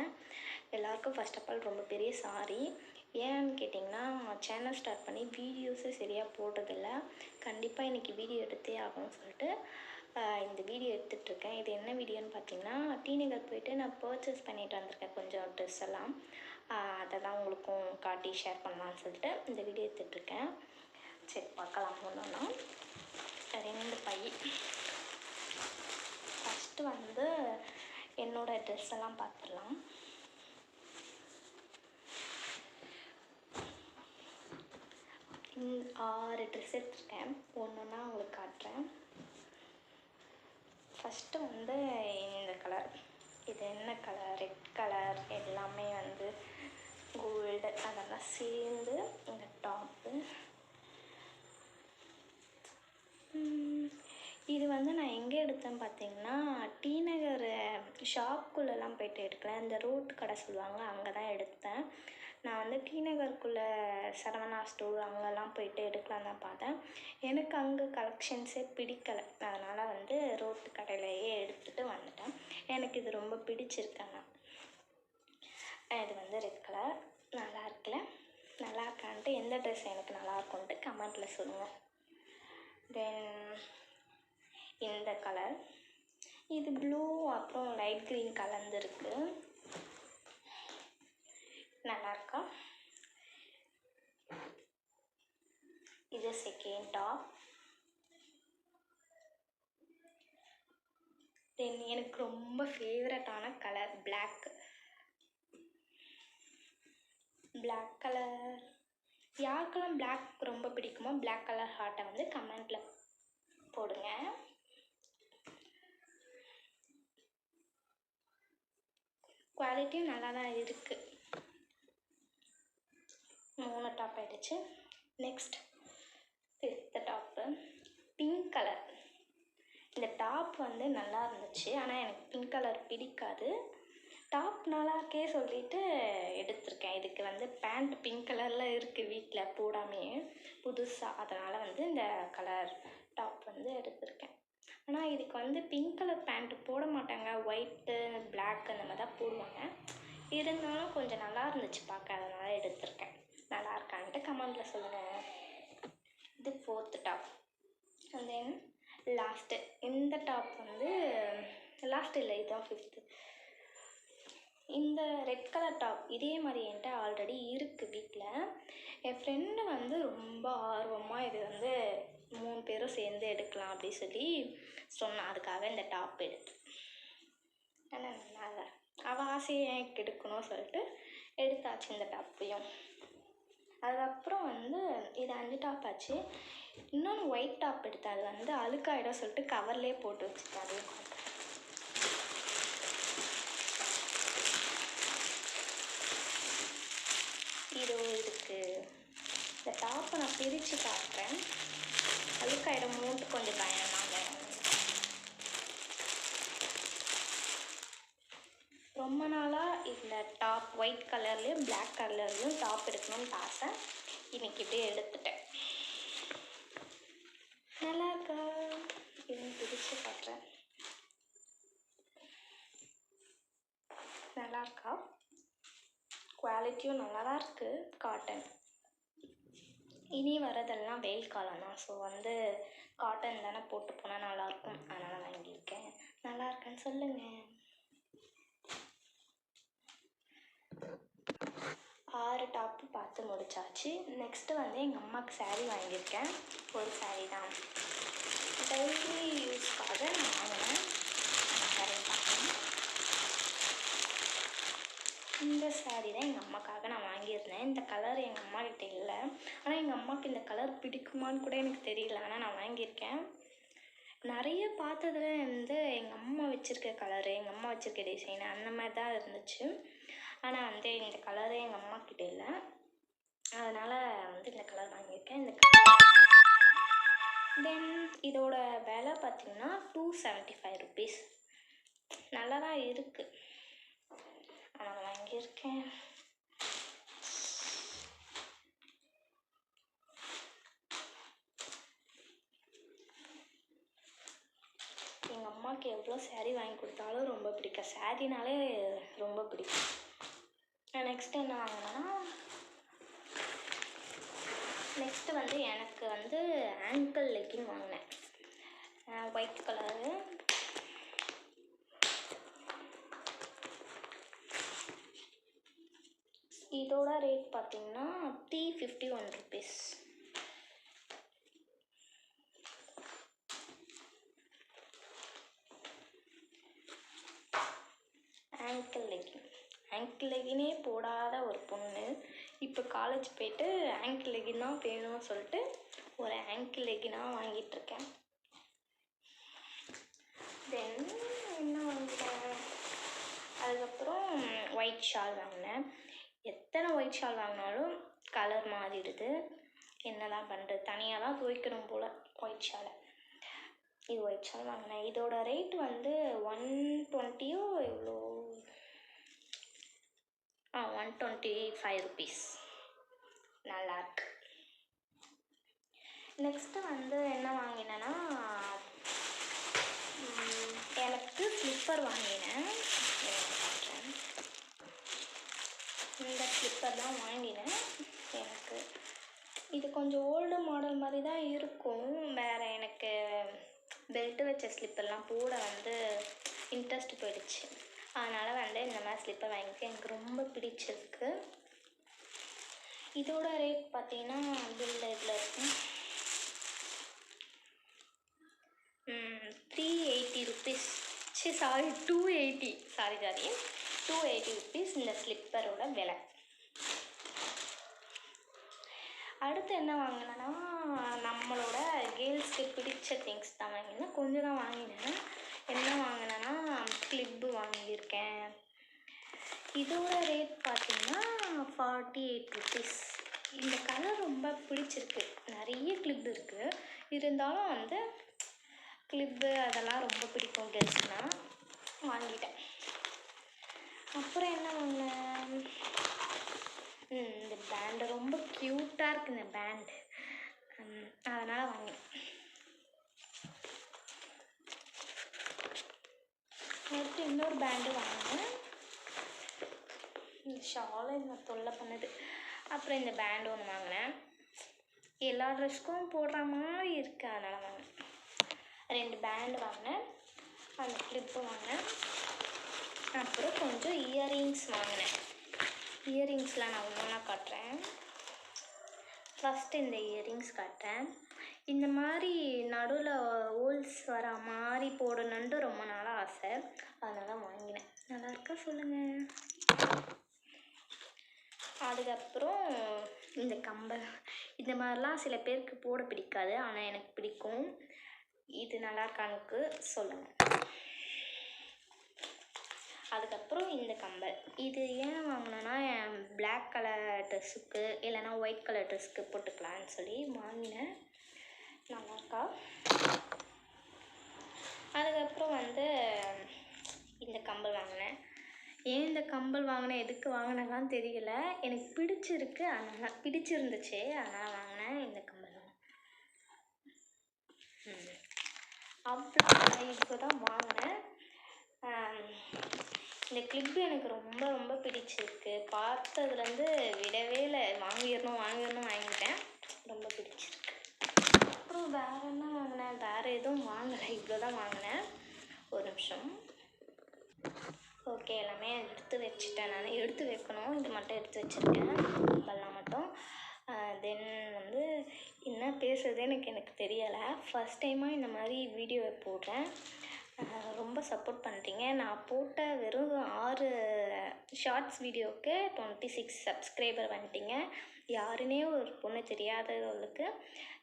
பண்ணிட்டேன். எல்லாருக்கும் first of all ரொம்ப பெரிய சாரி. ஏன்னு கேட்டிங்கன்னா, சேனல் ஸ்டார்ட் பண்ணி வீடியோஸே சரியாக போடுறதில்ல. கண்டிப்பாக இன்றைக்கி வீடியோ எடுத்தே ஆகணும்னு சொல்லிட்டு இந்த வீடியோ எடுத்துகிட்ருக்கேன். இது என்ன வீடியோன்னு பார்த்தீங்கன்னா, டி நகர் போயிட்டு நான் பர்ச்சேஸ் பண்ணிட்டு வந்திருக்கேன் கொஞ்சம் ட்ரெஸ் எல்லாம். அதை தான் உங்களுக்கும் காட்டி ஷேர் பண்ணலான்னு சொல்லிட்டு இந்த வீடியோ எடுத்துகிட்ருக்கேன். சரி பார்க்கலாம். ஒன்றுன்னா 2 பை. ஃபஸ்ட்டு வந்து என்னோடய ட்ரெஸ் எல்லாம் பார்த்துடலாம். இந்த 6 ட்ரெஸ் எடுத்துருக்கேன். ஒன்றுன்னா உங்களுக்கு காட்டுறேன். ஃபஸ்ட்டு வந்து இந்த கலர். இது என்ன கலர்? Red colour. எல்லாமே வந்து கோல்டு அதெல்லாம் சேர்ந்து இந்த டாப்பு. இது வந்து நான் எங்கே எடுத்தேன்னு பார்த்தீங்கன்னா, டி நகர் ஷாப்புக்குள்ளெல்லாம் போய்ட்டு எடுக்கல. இந்த ரோட்டு கடை சொல்லுவாங்க, அங்கே தான் எடுத்தேன். நான் வந்து டி நகருக்குள்ளே சரவணா ஸ்டோர் அங்கெல்லாம் போய்ட்டு எடுக்கலாம் தான் பார்த்தேன். எனக்கு அங்கே கலெக்ஷன்ஸே பிடிக்கலை. அதனால் வந்து ரோட்டு கடையிலையே எடுத்துகிட்டு வந்துட்டேன். எனக்கு இது ரொம்ப பிடிச்சிருக்கேன். இது வந்து ரெட் கலர். நல்லா இருக்குல்ல? நல்லா இருக்கான்ட்டு எந்த ட்ரெஸ் எனக்கு நல்லாயிருக்குன்ட்டு கமெண்ட்டில் சொல்லுங்கள். தென் இந்த கலர். இது ப்ளூ அப்புறம் லைட் க்ரீன் கலந்துருக்கு. நல்லாயிருக்கா? இது செகண்ட் டாப். தென் எனக்கு ரொம்ப ஃபேவரட்டான கலர் பிளாக் கலர். யாருக்கெல்லாம் பிளாக் ரொம்ப பிடிக்குமோ பிளாக் கலர் ஹார்ட்டை வந்து கமெண்ட்டில் போடுங்க. குவாலிட்டியும் நல்லா தான் இருக்குது. 3 டாப் ஆகிடுச்சு. Next 5th top. Pink colour. இந்த டாப் வந்து நல்லா இருந்துச்சு, ஆனால் எனக்கு பிங்க் கலர் பிடிக்காது. டாப் நல்லா இருக்கே சொல்லிட்டு எடுத்திருக்கேன். இதுக்கு வந்து பேண்ட் பிங்க் கலரில் இருக்குது வீட்டில் போடாமையே புதுசாக. அதனால் வந்து இந்த கலர் டாப் வந்து எடுத்திருக்கேன். ஆனால் இதுக்கு வந்து பிங்க் கலர் பேண்ட்டு போட மாட்டாங்க. ஒயிட்டு பிளாக் அந்த மாதிரி தான் போடுவாங்க. இருந்தாலும் கொஞ்சம் நல்லா இருந்துச்சு பார்க்க, அதனால் எடுத்திருக்கேன். நல்லா இருக்கான்ட்டு கமெண்டில் சொல்லுங்கள். இது 4th top. And then last இந்த டாப் வந்து லாஸ்ட் இல்லை, இதுதான் 5th. இந்த ரெட் கலர் டாப் இதே மாதிரி என்கிட்ட ஆல்ரெடி இருக்குது வீட்டில். என் ஃப்ரெண்டு வந்து ரொம்ப ஆர்வமாக இது வந்து 3 பேரும் சேர்ந்து எடுக்கலாம் அப்படி சொல்லி சொன்னான். அதுக்காக இந்த டாப் எடுத்தேன். ஆனால் நல்லா அவள் ஆசையை எனக்கு எடுக்கணும்னு சொல்லிட்டு எடுத்தாச்சு இந்த டாப்பையும். அதுக்கப்புறம் வந்து இது 5 டாப் ஆச்சு. இன்னொன்று ஒயிட் டாப் எடுத்தேன். அது வந்து அழுக்காயிடும் சொல்லிட்டு கவர்லேயே போட்டு வச்சுட்டேன். அதையும் காட்டுறேன். இதோ இருக்குது. இந்த டாப்பை நான் பிரித்து காட்டுறேன். அழுக்காயிடும் மூட்டு கொஞ்சம் பயனாங்க. ரொம்ப நாளாக இந்த டாப் ஒயிட் கலர்லேயும் பிளாக் கலர்லேயும் டாப் எடுக்கணும்னு ஆசை. இன்றைக்கி இப்படியே எடுத்துட்டேன். நல்லா இருக்கா? இது பிரித்து காட்டுறேன். நல்லா இருக்கா? குவாலிட்டியும் நல்லா தான் இருக்குது. காட்டன். இனி வரதெல்லாம் வெயில் காலம் தான். ஸோ வந்து காட்டன் தானே போட்டு போனால் நல்லாயிருக்கும். அதனால் வாங்கியிருக்கேன். நல்லா இருக்கேன்னு சொல்லுங்கள். 6 டாப்பு பார்த்து முடிச்சாச்சு. நெக்ஸ்ட்டு வந்து எங்கள் அம்மாவுக்கு சாரீ வாங்கியிருக்கேன். ஒரு சாரீ தான். டெய்லி யூஸ்க்காக நான் வாங்கினேன். அந்த சாரீ பார்க்கணும். இந்த சாரீ தான் எங்கள் அம்மாக்காக நான் வாங்கியிருந்தேன். இந்த கலர் எங்கள் அம்மா கிட்ட இல்லை. ஆனால் எங்கள் அம்மாவுக்கு இந்த கலர் பிடிக்குமான்னு கூட எனக்கு தெரியல. ஆனால் நான் வாங்கியிருக்கேன். நிறைய பார்த்ததுல வந்து எங்கள் அம்மா வச்சுருக்க கலரு, எங்கள் அம்மா வச்சுருக்க டிசைனு அந்த மாதிரி தான் இருந்துச்சு. ஆனால் வந்து இந்த கலரு எங்கள் அம்மா கிட்ட இல்லை. அதனால் வந்து இந்த கலர் வாங்கியிருக்கேன். இந்த கலர் தென் இதோட விலை பார்த்திங்கன்னா 275 ருபீஸ். நல்லா தான் இருக்குது. ஆனால் வாங்கியிருக்கேன். எங்கள் அம்மாவுக்கு எவ்வளோ சாரீ வாங்கி கொடுத்தாலும் ரொம்ப பிடிக்கும். சாரீனாலே ரொம்ப பிடிக்கும். நெக்ஸ்ட் என்ன வாங்கினேன்னா, நெக்ஸ்ட்டு வந்து எனக்கு வந்து ஆங்கிள் லெக்கின் வாங்கினேன். White colour. இதோட ரேட் பார்த்தீங்கன்னா 351 rupees. ஆங்கிள் லெகினே போடாத ஒரு பொண்ணு இப்போ காலேஜ் போயிட்டு ஆங்கிள் லெகின் தான் வேணும்னு சொல்லிட்டு ஒரு ஆங்கிள் லெகினாக வாங்கிட்டுருக்கேன். தென் என்ன வாங்கினேன், அதுக்கப்புறம் ஒயிட் ஷால் வாங்கினேன். எத்தனை ஒயிட் ஷால் வாங்கினாலும் கலர் மாறிடுது, என்ன தான் பண்ணுறது, தனியாக தான் துவைக்கணும் போல் ஒயிட் ஷாலை. இது ஒயிட் ஷால் வாங்கினேன். இதோட ரேட் வந்து 120 இவ்வளோ, 125 rupees. நல்லாயிருக்கு. நெக்ஸ்ட்டு வந்து என்ன வாங்கினேன்னா, எனக்கு ஸ்லிப்பர் வாங்கினேன். இந்த ஸ்லிப்பர் தான் வாங்கினேன். எனக்கு இது கொஞ்சம் ஓல்டு மாடல் மாதிரி தான் இருக்கும். வேறு எனக்கு பெல்ட்டு வச்ச ஸ்லிப்பர்லாம் போட வந்து இன்ட்ரெஸ்ட் போயிடுச்சு. அதனால் வந்து இந்த மாதிரி ஸ்லிப்பர் வாங்கிட்டு எனக்கு ரொம்ப பிடிச்சிருக்கு. இதோட ரேட் பார்த்தீங்கன்னா பில்ல இதில் இருக்கும் 380 rupees. 280 280 rupees இந்த ஸ்லிப்பரோட விலை. அடுத்து என்ன வாங்கினேன்னா, நம்மளோட கேர்ள்ஸ்க்கு பிடிச்ச திங்ஸ் தான் வாங்கினேன். கொஞ்சம் தான் வாங்கினேன். என்ன வாங்கினேன்னா, கிளிப்பு வாங்கியிருக்கேன். இதோட ரேட் பார்த்தீங்கன்னா 48 rupees. இந்த கலர் ரொம்ப பிடிச்சிருக்கு. நிறைய கிளிப் இருக்குது, இருந்தாலும் வந்து கிளிப்பு அதெல்லாம் ரொம்ப பிடிக்கும் கேர்ள்ஸ்னால் வாங்கிட்டேன். அப்புறம் என்ன வாங்கினேன், இந்த பேண்டு ரொம்ப க்யூட்டாக இருக்குது இந்த பேண்டு, அதனால் வாங்கினேன். அடுத்து இன்னொரு பேண்டு வாங்கினேன். இந்த ஷாலை இந்த தொல்லை பண்ணுது. அப்புறம் இந்த பேண்டு ஒன்று வாங்கினேன். எல்லா ட்ரெஸ்க்கும் போடுற மாதிரி இருக்குது, அதனால் வாங்கினேன். 2 பேண்டு வாங்கினேன், அந்த கிளிப்பு வாங்கினேன். அப்புறம் கொஞ்சம் இயரிங்ஸ் வாங்கினேன். இயரிங்ஸில் நான் ஒன்றா காட்டுறேன். ஃபஸ்ட்டு இந்த இயரிங்ஸ் காட்டுறேன். இந்த மாதிரி நடுவில் ஹோல்ஸ் வர மாதிரி போடணுன்ட்டு ரொம்ப நாளாக ஆசை, அதனால் வாங்கினேன். நல்லா இருக்கா சொல்லுங்கள். அதுக்கப்புறம் இந்த கம்பல், இந்த மாதிரிலாம் சில பேருக்கு போட பிடிக்காது, ஆனால் எனக்கு பிடிக்கும். இது நல்லா இருக்கானுக்கு சொல்லுங்கள். அதுக்கப்புறம் இந்த கம்பல், இது ஏன் வாங்கினேன்னா, என் பிளாக் கலர் ட்ரெஸ்ஸுக்கு இல்லைனா ஒயிட் கலர் ட்ரெஸ்ஸுக்கு போட்டுக்கலான்னு சொல்லி வாங்கினேன். நல்லாயிருக்கா. அதுக்கப்புறம் வந்து இந்த கம்பல் வாங்கினேன். ஏன் இந்த கம்பல் வாங்கினேன், எதுக்கு வாங்கினேலாம் தெரியல, எனக்கு பிடிச்சிருக்கு, அதனால் பிடிச்சிருந்துச்சு, அதனால் வாங்கினேன் இந்த கம்பல். அவ்வளோ இப்போ தான் வாங்கினேன். இந்த கிளிப்பு எனக்கு ரொம்ப ரொம்ப பிடிச்சிருக்கு. பார்த்ததுலேருந்து விடவே இல்லை, வாங்கிடணும் வாங்கிட்டேன். ரொம்ப பிடிச்சிருக்கு. அப்புறம் வேறு என்ன வாங்கினேன், வேறு எதுவும் வாங்கலை, இவ்வளோ தான் வாங்கினேன். ஒரு நிமிஷம். ஓகே, எல்லாமே எடுத்து வச்சுட்டேன். நான் எடுத்து வைக்கணும், இது மட்டும் எடுத்து வச்சுருக்கேன், கம்பல்லாம் மட்டும். தென் வந்து என்ன பேசுறது எனக்கு தெரியலை. ஃபஸ்ட் டைமாக இந்த மாதிரி வீடியோவை போடுறேன். ரொம்ப சப்போர்ட் பண்ணுறீங்க. நான் போட்ட வெறும் 6 ஷார்ட்ஸ் வீடியோவுக்கு 26 சப்ஸ்கிரைபர் வந்துட்டீங்க. யாருன்னே ஒரு பொண்ணு தெரியாதவங்களுக்கு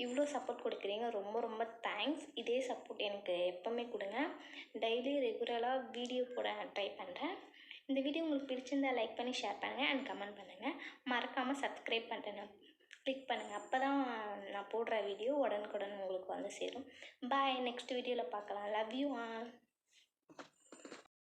இவ்வளோ சப்போர்ட் கொடுக்குறீங்க, ரொம்ப ரொம்ப தேங்க்ஸ். இதே சப்போர்ட் எனக்கு எப்போவுமே கொடுங்க. டெய்லி ரெகுலராக வீடியோ போட ட்ரை பண்ணுறேன். இந்த வீடியோ உங்களுக்கு பிடிச்சிருந்தால் லைக் பண்ணி ஷேர் பண்ணுங்கள் அண்ட் கமெண்ட் பண்ணுங்கள். மறக்காமல் சப்ஸ்கிரைப் பண்ணுறேன் கிளிக் பண்ணுங்கள், அப்போ தான் நான் போடுற வீடியோ உடனுக்குடன் உங்களுக்கு வந்து சேரும். பாய், நெக்ஸ்ட் வீடியோவில் பார்க்கலாம். Love you all.